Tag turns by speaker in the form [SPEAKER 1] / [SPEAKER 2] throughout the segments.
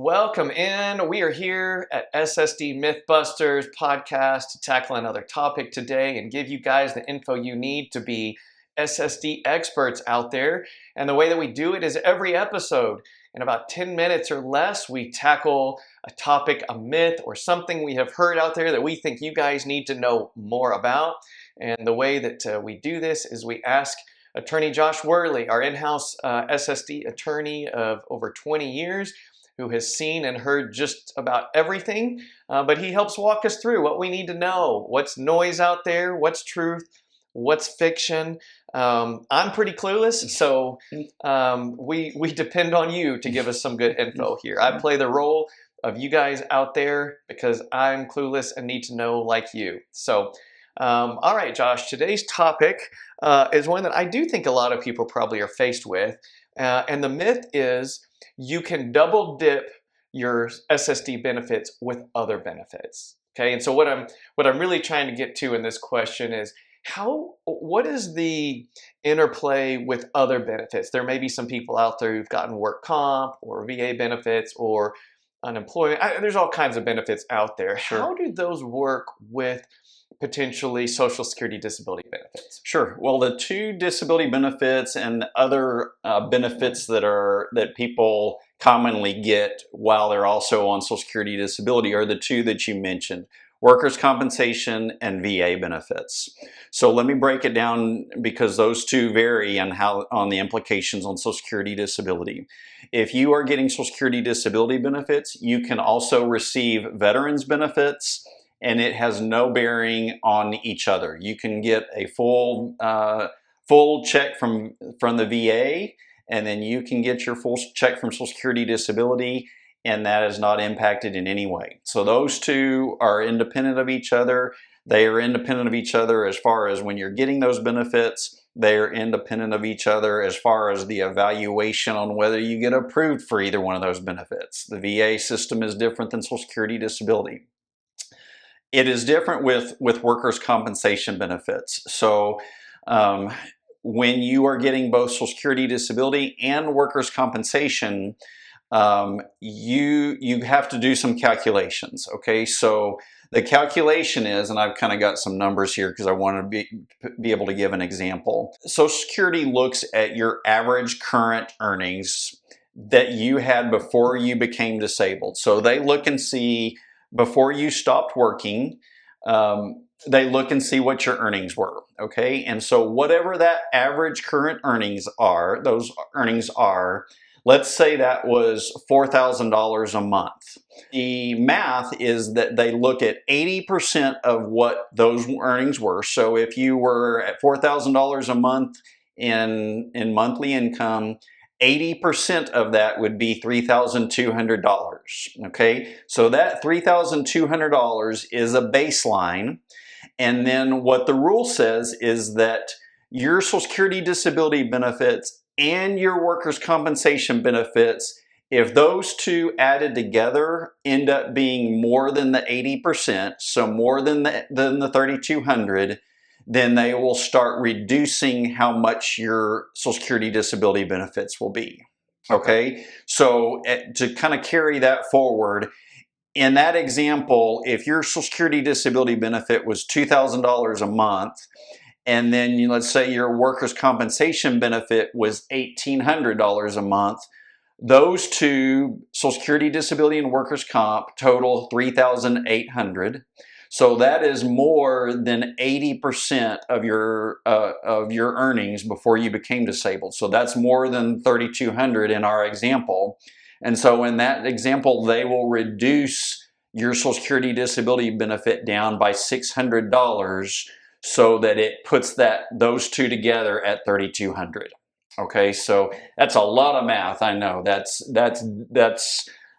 [SPEAKER 1] Welcome in. We are here at SSD Myth Busters podcast to tackle another topic today and give you guys the info you need to be SSD experts out there. And the way that we do it is every episode, in about 10 minutes or less, we tackle a topic, a myth, or something we have heard out there that we think you guys need to know more about. And the way that we do this is we ask Attorney Josh Worley, our in-house SSD attorney of over 20 years, who has seen and heard just about everything, but he helps walk us through what we need to know, what's noise out there, what's truth, what's fiction. I'm pretty clueless, so we depend on you to give us some good info here. I play the role of you guys out there because I'm clueless and need to know like you. So, all right, Josh, today's topic is one that I do think a lot of people probably are faced with, and the myth is you can double dip your SSD benefits with other benefits. Okay, and so what I'm really trying to get to in this question is what is the interplay with other benefits? There may be some people out there who've gotten work comp or VA benefits or unemployment. There's all kinds of benefits out there.
[SPEAKER 2] Sure.
[SPEAKER 1] How do those work with potentially Social Security disability benefits?
[SPEAKER 2] Sure. Well, the two disability benefits and other benefits that people commonly get while they're also on Social Security disability are the two that you mentioned: workers' compensation and VA benefits. So let me break it down because those two vary on the implications on Social Security disability. If you are getting Social Security disability benefits, you can also receive veterans benefits, and it has no bearing on each other. You can get a full check from the VA, and then you can get your full check from Social Security disability, and that is not impacted in any way. So those two are independent of each other. They are independent of each other as far as when you're getting those benefits. They are independent of each other as far as the evaluation on whether you get approved for either one of those benefits. The VA system is different than Social Security disability. It is different with workers' compensation benefits. So when you are getting both Social Security disability and workers' compensation, you have to do some calculations. Okay, so the calculation is, and I've kind of got some numbers here because I want to be able to give an example. Social Security looks at your average current earnings that you had before you became disabled. So they look and see, before you stopped working, they look and see what your earnings were, okay? And so whatever that average current earnings are, let's say that was $4,000 a month. The math is that they look at 80% of what those earnings were. So if you were at $4,000 a month in monthly income, 80% of that would be $3,200, okay? So that $3,200 is a baseline, and then what the rule says is that your Social Security disability benefits and your workers' compensation benefits, if those two added together end up being more than the 80%, so more than the $3,200, then they will start reducing how much your Social Security disability benefits will be. Okay, so to kind of carry that forward, in that example, if your Social Security disability benefit was $2,000 a month, and then let's say your workers' compensation benefit was $1,800 a month, those two, Social Security disability and workers' comp, total $3,800. So that is more than 80% of your earnings before you became disabled. So that's more than $3,200 in our example. And so in that example, they will reduce your Social Security disability benefit down by $600 so that it puts those two together at $3,200. Okay, so that's a lot of math. I know that's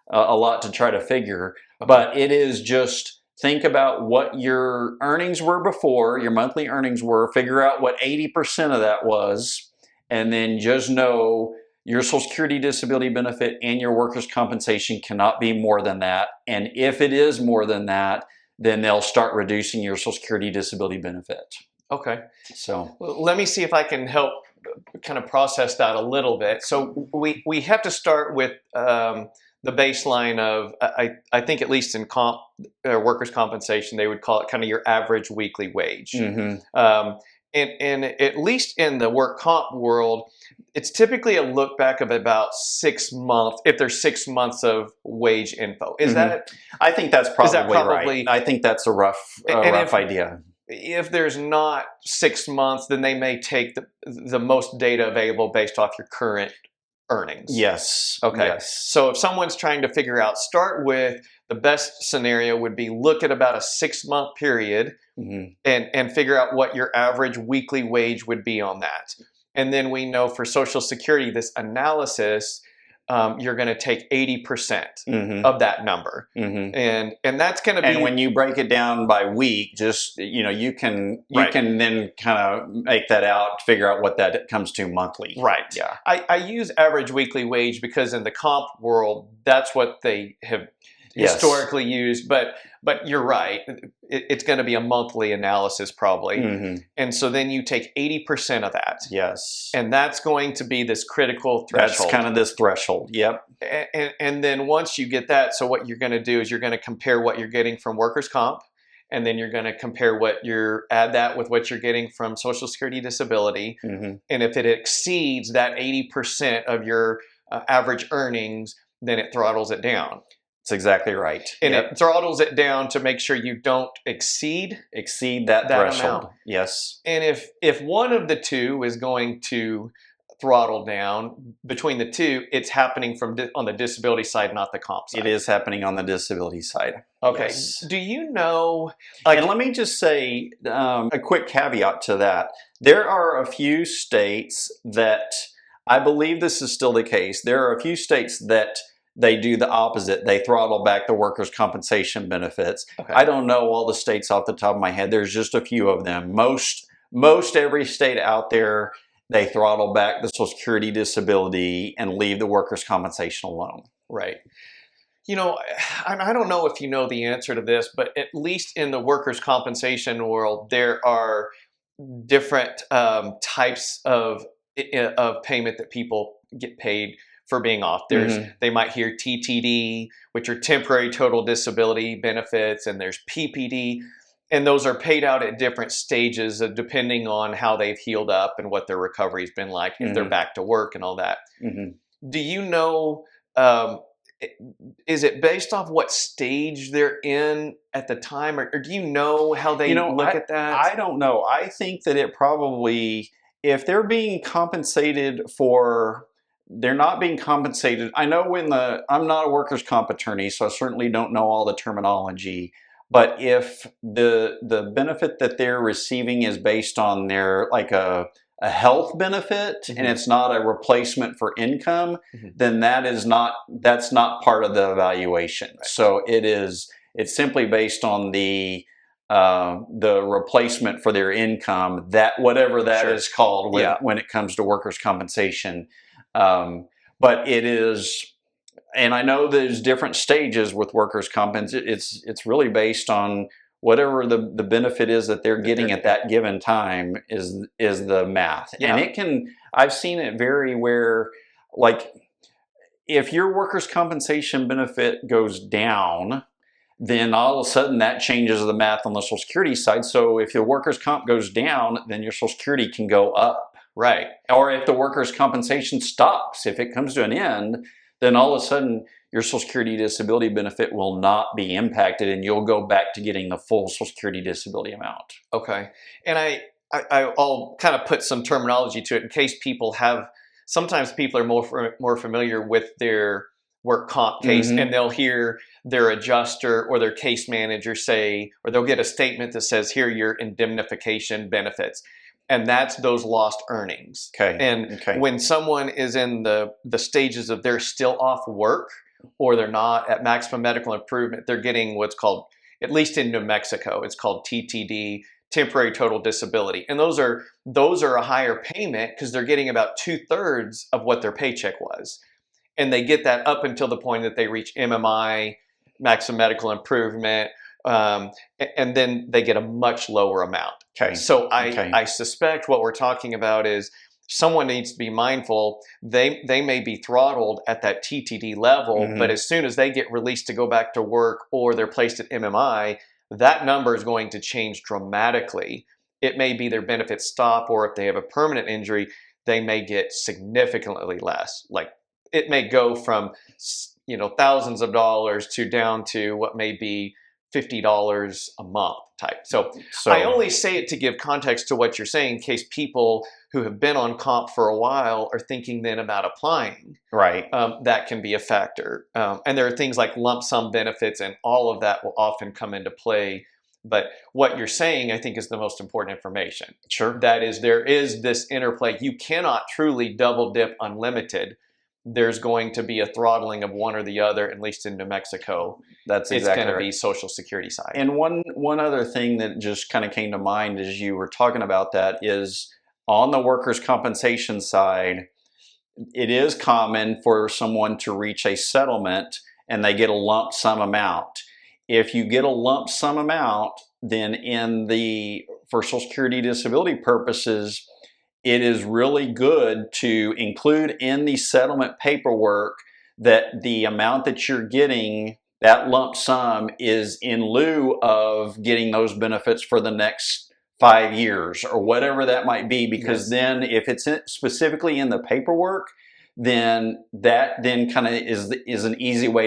[SPEAKER 2] a lot to try to figure, but it is just. Think about what your earnings were before, your monthly earnings were, figure out what 80% of that was, and then just know your Social Security disability benefit and your workers' compensation cannot be more than that. And if it is more than that, then they'll start reducing your Social Security disability benefit.
[SPEAKER 1] Okay.
[SPEAKER 2] So
[SPEAKER 1] let me see if I can help kind of process that a little bit. So we have to start with the baseline of, I think at least in workers' compensation, they would call it kind of your average weekly wage. And at least in the work comp world, it's typically a look back of about 6 months, if there's 6 months of wage info. Is that?
[SPEAKER 2] I think that's probably
[SPEAKER 1] probably
[SPEAKER 2] right. I think that's a rough idea.
[SPEAKER 1] If there's not 6 months, then they may take the most data available based off your current earnings.
[SPEAKER 2] Yes.
[SPEAKER 1] Okay.
[SPEAKER 2] Yes.
[SPEAKER 1] So if someone's trying to figure out, start with the best scenario would be look at about a 6-month period and figure out what your average weekly wage would be on that. And then we know for Social Security, this analysis, you're going to take 80% of that number, and that's going to be.
[SPEAKER 2] And when you break it down by week, just you can then kind of make that out, figure out what that comes to monthly.
[SPEAKER 1] Right.
[SPEAKER 2] Yeah.
[SPEAKER 1] I use average weekly wage because in the comp world, that's what they have historically used. But you're right. It's going to be a monthly analysis probably, and so then you take 80% of that.
[SPEAKER 2] Yes.
[SPEAKER 1] And that's going to be this critical threshold.
[SPEAKER 2] That's kind of this threshold. Yep.
[SPEAKER 1] And then once you get that, so what you're going to do is you're going to compare what you're getting from workers' comp, and then you're going to compare add that with what you're getting from Social Security disability. And if it exceeds that 80% of your average earnings, then it throttles it down.
[SPEAKER 2] That's exactly right.
[SPEAKER 1] And it throttles it down to make sure you don't exceed
[SPEAKER 2] that threshold.
[SPEAKER 1] Amount.
[SPEAKER 2] Yes.
[SPEAKER 1] And if one of the two is going to throttle down, between the two, it's happening on the disability side, not the comp side.
[SPEAKER 2] It is happening on the disability side.
[SPEAKER 1] Okay.
[SPEAKER 2] Yes.
[SPEAKER 1] Do you know?
[SPEAKER 2] And let me just say a quick caveat to that. There are a few states that, I believe this is still the case, there are a few states that they do the opposite. They throttle back the workers' compensation benefits. Okay. I don't know all the states off the top of my head. There's just a few of them. Most every state out there, they throttle back the Social Security disability and leave the workers' compensation alone.
[SPEAKER 1] Right. I don't know if you know the answer to this, but at least in the workers' compensation world, there are different types of payment that people get paid for being off. They might hear TTD, which are temporary total disability benefits, and there's PPD, and those are paid out at different stages depending on how they've healed up and what their recovery's been like, if they're back to work and all that. Do you know, is it based off what stage they're in at the time, or do you know how they look at that?
[SPEAKER 2] I don't know. I think that it probably, if they're being compensated for, they're not being compensated. I know I'm not a workers' comp attorney, so I certainly don't know all the terminology. But if the benefit that they're receiving is based on their, like a health benefit, and it's not a replacement for income, then that's not part of the evaluation. Right. So it's simply based on the replacement for their income, that whatever that is called when it comes to workers' compensation. But it is, and I know there's different stages with workers' comp. It's really based on whatever the benefit is that they're getting at that given time is the math. Yeah. And I've seen it vary where, like, if your workers' compensation benefit goes down, then all of a sudden that changes the math on the Social Security side. So if your workers' comp goes down, then your Social Security can go up. Right. Or if the workers' compensation stops, if it comes to an end, then all of a sudden your Social Security disability benefit will not be impacted, and you'll go back to getting the full Social Security disability amount. Okay. And I'll kind of put some terminology to it in case sometimes people are more familiar with their work comp case, and they'll hear their adjuster or their case manager say, or they'll get a statement that says, here are your indemnification benefits. And that's those lost earnings. Okay. And when someone is in the stages of they're still off work, or they're not at maximum medical improvement, they're getting what's called, at least in New Mexico, it's called TTD, temporary total disability. And those are a higher payment because they're getting about 2/3 of what their paycheck was. And they get that up until the point that they reach MMI, maximum medical improvement, and then they get a much lower amount. Okay. So I suspect what we're talking about is
[SPEAKER 1] someone needs to be mindful. They may be throttled at that TTD level, but as soon as they get released to go back to work or they're placed at MMI, that number is going to change dramatically. It may be their benefits stop, or if they have a permanent injury, they may get significantly less. Like it may go from, you know, thousands of dollars to down to what may be $50 a month type. So I only say it to give context to what you're saying in case people who have been on comp for a while are thinking then about applying.
[SPEAKER 2] Right.
[SPEAKER 1] That can be a factor. And there are things like lump sum benefits, and all of that will often come into play. But what you're saying, I think, is the most important information.
[SPEAKER 2] Sure.
[SPEAKER 1] That is, there is this interplay. You cannot truly double dip unlimited. There's going to be a throttling of one or the other, at least in New Mexico.
[SPEAKER 2] That's exactly
[SPEAKER 1] It's going to
[SPEAKER 2] right.
[SPEAKER 1] be Social Security side.
[SPEAKER 2] And one other thing that just kind of came to mind as you were talking about that is on the workers' compensation side, it is common for someone to reach a settlement and they get a lump sum amount. If you get a lump sum amount, then for Social Security disability purposes, it is really good to include in the settlement paperwork that the amount that you're getting, that lump sum, is in lieu of getting those benefits for the next 5 years or whatever that might be, because then if it's specifically in the paperwork, then that then kind of is an easy way